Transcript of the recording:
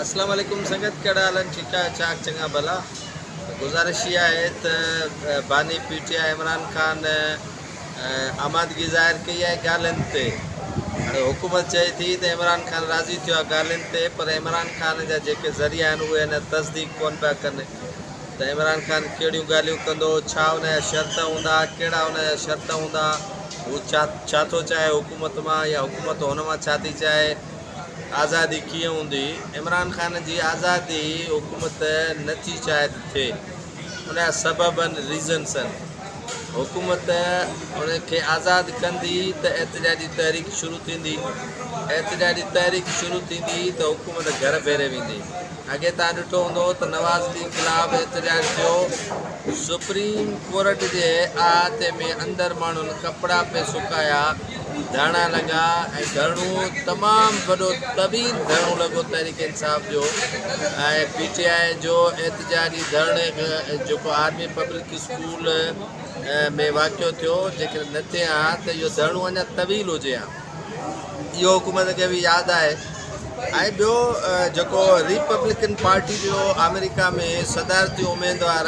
अस्सलाम वालेकुम संगत कहिड़ा हाल आहिनि? ठीकु आहे, चाक चङा भला। गुज़ारिश इहा आहे त बानी पीटीआई इमरान ख़ान आमादगी ज़ाहिर कई आहे ॻाल्हियुनि ते। हाणे हुकूमत चए थी त इमरान ख़ान राज़ी थियो आहे ॻाल्हियुनि ते, पर इमरान ख़ान जा जेके ज़रिया आहिनि उहे अञा तस्दीक कोन पिया कनि त इमरान ख़ान कहिड़ियूं ॻाल्हियूं कंदो, छा हुनजा शर्त हूंदा, कहिड़ा हुनजा शर्त हूंदा, हू छा थो चाहे हुकूमत मां, या हुकूमत हुन मां छा थी चाहे, आज़ादी कीअं हूंदी। इमरान ख़ान जी आज़ादी हुकूमत नथी चाहे त थिए, उनजा सबब आहिनि, रीज़न्स आहिनि। हुकूमत उनखे आज़ादु कंदी त एतिजाजी तहरीक शुरू थींदी, एतिजाजी तहरीक शुरू थींदी त हुकूमत घर भेरे वेंदी। अॻे तव्हां ॾिठो हूंदो त नवाज़ लीग ख़िलाफ़ एतिजाज थियो, सुप्रीम कोर्ट जे अहाते में अंदरि माण्हुनि कपिड़ा पे सुकाया, धरना लॻा ऐं धरणो तमामु वॾो तवील धरणो लॻो तहरीक इंसाफ़ जो। ऐं पीटीआई जो एतिजाजी धरणे जेको आर्मी पब्लिक स्कूल में वाक़ियो थियो, जेकॾहिं न थिए हा त इहो धरणो अञा तवील हुजे हा। इहो हुकूमत खे बि यादि आहे। ऐं ॿियो जेको रिपब्लिकन पार्टी जो अमेरिका में सदारती उमेदवार